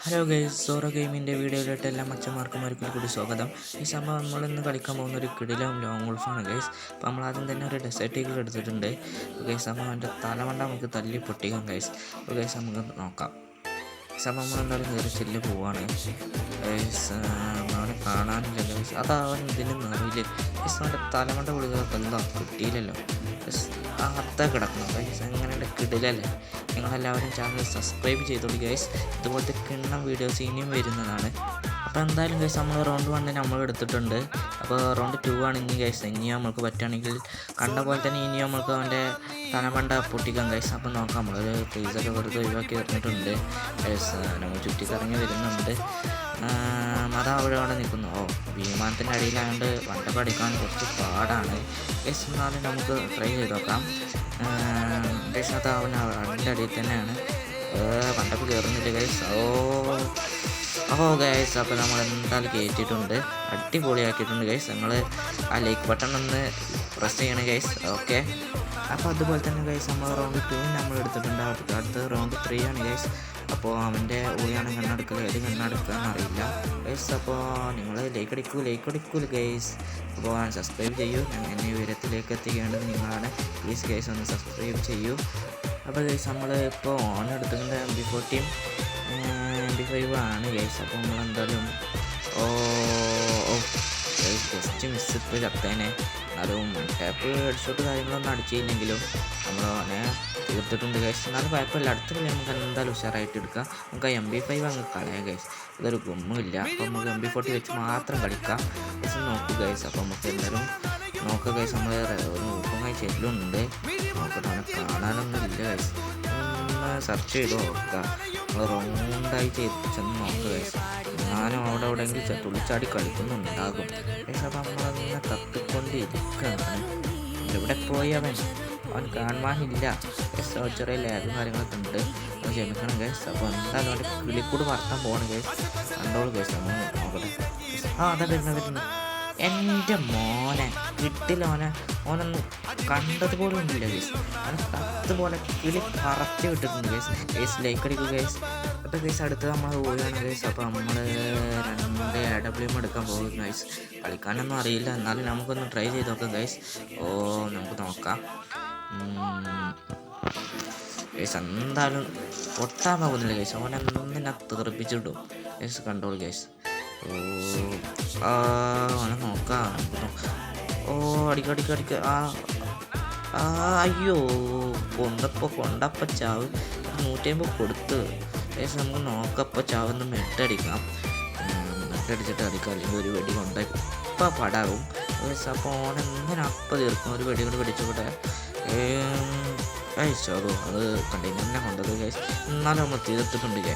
Hello guys, sorrow ഗെയിമിൻ്റെ വീഡിയോയിലോട്ട് എല്ലാ മച്ചന്മാർക്കും ഒരിക്കൽ കൂടി സ്വാഗതം. ഈ സംഭവം നമ്മളിന്ന് കളിക്കാൻ പോകുന്ന ഒരു കിടിലം ലോങ് വോൾഫാണ് ഗൈസ്. അപ്പോൾ നമ്മൾ ആദ്യം തന്നെ ഒരു ഡെസേർട്ട് ഈഗിൾ എടുത്തിട്ടുണ്ട്. ഗൈസ് അപ്പോൾ അവൻ്റെ തലമണ്ട നമുക്ക് തല്ലി പൊട്ടിക്കാം ഗൈസ്. അപ്പോൾ ഗൈസ് നമുക്ക് നോക്കാം. സംഭവം നമ്മളെന്തായാലും കയറി ചെല്ല് പോവാണ് ഗൈസ്. അവനെ കാണാനില്ല ഗൈസ്. അതവൻ ഇതിന് നിറയില് ഗൈസ്. അവൻ്റെ തലമണ്ട വിളികളൊക്കെ എന്താ കിട്ടിയില്ലല്ലോ ഗൈസ്. അകത്തെ കിടക്കണം ഗൈസ്. എങ്ങനെയുണ്ട്, കിടിലല്ലേ? നിങ്ങളെല്ലാവരും ചാനൽ സബ്സ്ക്രൈബ് ചെയ്തോളൂ ഗൈസ്. ഇതുപോലത്തെ കിണ്ണം വീഡിയോസ് ഇനിയും വരുന്നതാണ്. അപ്പോൾ എന്തായാലും ഗൈസ് നമ്മൾ റൗണ്ട് 1 നമ്മൾ എടുത്തിട്ടുണ്ട്. അപ്പോൾ റൗണ്ട് 2 ആണ് ഇനി ഗൈസ്. ഇനി നമ്മൾക്ക് പറ്റുകയാണെങ്കിൽ കണ്ട പോലെ തന്നെ ഇനി നമ്മൾക്ക് അവൻ്റെ തലമണ്ട പൊട്ടിക്കാം ഗൈസ്. അപ്പോൾ നോക്കാം. നമ്മളൊരു ഫ്രീസൊക്കെ വെറുതെ ഒഴിവാക്കി തന്നിട്ടുണ്ട് ഗൈസ്. നമ്മൾ ചുറ്റിക്കറങ്ങി വരുന്നുണ്ട്. അതാ അവിടെ നിൽക്കുന്നു. വിമാനത്തിൻ്റെ അടിയിലായതുകൊണ്ട് വണ്ടപ്പ് അടിക്കാൻ കുറച്ച് പാടാണ് ഗൈസ്. എന്നാലും നമുക്ക് ട്രൈ ചെയ്ത് നോക്കാം ഗൈസ്. അത് അതിൻ്റെ അടിയിൽ തന്നെയാണ്. വണ്ടപ്പ് കയറുന്നില്ല ഗൈസ്. ഗൈസ്, അപ്പോൾ നമ്മൾ എന്തായാലും കയറ്റിയിട്ടുണ്ട്. അടിപൊളിയാക്കിയിട്ടുണ്ട് ഗൈസ്. നിങ്ങൾ ആ ലൈക്ക് ബട്ടൺ ഒന്ന് പ്രസ് ചെയ്യണം ഗൈസ്. ഓക്കെ, അപ്പോൾ അതുപോലെ തന്നെ ഗൈസ് നമ്മൾ റൗണ്ട് 2 നമ്മൾ എടുത്തിട്ടുണ്ട്. അടുത്ത റൗണ്ട് 3 ആണ് ഗൈസ്. അപ്പോൾ അവൻ്റെ ഊളിയാണ് കണ്ണെടുക്കൽ, ഏത് കണ്ണെടുക്കാന്ന് അറിയില്ല ഗൈസ്. അപ്പോൾ നിങ്ങൾ ലൈക്ക് അടിക്കൂല ഗൈസ്. അപ്പോൾ സബ്സ്ക്രൈബ് ചെയ്യൂ. എന്നെ ഉയരത്തിലേക്ക് എത്തിക്കേണ്ടത് നിങ്ങളാണ്. പ്ലീസ് ഗൈസ് ഒന്ന് സബ്സ്ക്രൈബ് ചെയ്യൂ. അപ്പോൾ ഗൈസ് നമ്മൾ ഇപ്പോൾ ഓൺ എടുത്തിട്ടുണ്ട്. MP40 MP5 ആണ് ഗൈസ്. അപ്പോൾ നമ്മളെന്തായാലും ജസ്റ്റ് മിസ് ഇപ്പോൾ ചത്തേനെ. എന്നാലും ടാപ്പ് ഹെഡ്ഷോട്ട് കാര്യങ്ങളൊന്നും അടിച്ചില്ലെങ്കിലും നമ്മൾ അവനെ തീർത്തിട്ടുണ്ട് ഗൈസ്. എന്നാലും കുഴപ്പമില്ല. അടുത്ത കളി നമുക്ക് എന്തായാലും ഉഷാറായിട്ട് എടുക്കാം. നമുക്ക് MP5 അങ്ങ് കളയാം ഗൈസ്. ഇതൊരു ഗുമ്മില്ല. അപ്പോൾ നമുക്ക് MP40 വെച്ച് മാത്രം കളിക്കാം ഗൈസ്. നോക്കൂ ഗൈസ്. അപ്പോൾ നമുക്ക് എന്തായാലും നോക്കാം ഗൈസ്. നമ്മൾ ഒരു ഊപ്പമായി ചെല്ലുന്നുണ്ട്. നോക്കട്ടെ, അവനെ കാണാനൊന്നും ഇല്ല ഗൈസ്. സെർച്ച് ചെയ്ത് നോക്കാം. നമ്മൾ റൗണ്ടായി ചെന്ന് നോക്കുക ഗൈസ്. ഞാനും അവിടെ എവിടെയെങ്കിലും തുള്ളിച്ചാടി കളിക്കുന്നുണ്ടാകും ഗൈസ്. അപ്പോൾ നമ്മളങ്ങനെ കത്തിക്കൊണ്ടിരിക്കുകയാണ്. എവിടെ പോയി അവൻ കാണാനില്ല ഗൈസ്. ചെറിയ ലാഗും കാര്യങ്ങളൊക്കെ ഉണ്ട്. അത് ക്ഷമിക്കണം ഗൈസ്. അപ്പോൾ എന്തായാലും അവൻ്റെ കിളിക്കൂട് വർത്താൻ പോകണം ഗൈസ്. കണ്ടോളൂ ഗൈസ്. നമ്മൾ നോക്കട്ടെ. അതാ വരുന്നത്. എൻ്റെ മോനെ കിട്ടില്ല. ഓനൊന്നും കണ്ടതുപോലും ഉണ്ടില്ല ഗൈസ്. അവൻ കത്തുപോലെ കിളി പറത്തി വിട്ടിട്ടുണ്ട് ഗൈസ്. ലൈക്ക് അടിക്കുക ഗൈസ്. അപ്പോൾ ഗൈസ് അടുത്ത് നമ്മൾ പോവുകയാണ് ഗൈസ്. അപ്പോൾ നമ്മൾ 2 AWM എടുക്കാൻ പോകും ഗൈസ്. കളിക്കാനൊന്നും അറിയില്ല, എന്നാലും നമുക്കൊന്ന് ട്രൈ ചെയ്ത് നോക്കാം ഗൈസ്. നമുക്ക് നോക്കാം ഗൈസ്. എന്തായാലും പൊട്ടാൻ പോകുന്നില്ല ഗൈസ്. ഓനെന്നെ തെറിപ്പിച്ചിടും ഗൈസ്. കണ്ടോളൂ ഗൈസ്. അവനെ നോക്കാം. അടിക്ക. അയ്യോ, കൊണ്ടപ്പോൾ ചാവ് 150 കൊടുത്ത് ഗൈസ്. നമുക്ക് നോക്കപ്പോൾ ചാവൊന്ന് മെട്ടടിക്കാം. മെട്ടടിച്ചിട്ട് അടിക്കാം. അല്ലെങ്കിൽ ഒരു വെടി കൊണ്ടായി ഇപ്പം പടാവും ഗൈസ്. അപ്പോൾ ഓനെങ്ങനെ അപ്പം തീർക്കും. ഒരു വെടി കൊണ്ട് പിടിച്ചുകൂടെ ഗൈസ്. അത് കണ്ടെയ്നറിനെ കൊണ്ടത് ഗൈസ്. എന്നാലും നമ്മൾ തീർത്തിട്ടുണ്ട് ഗൈസ്.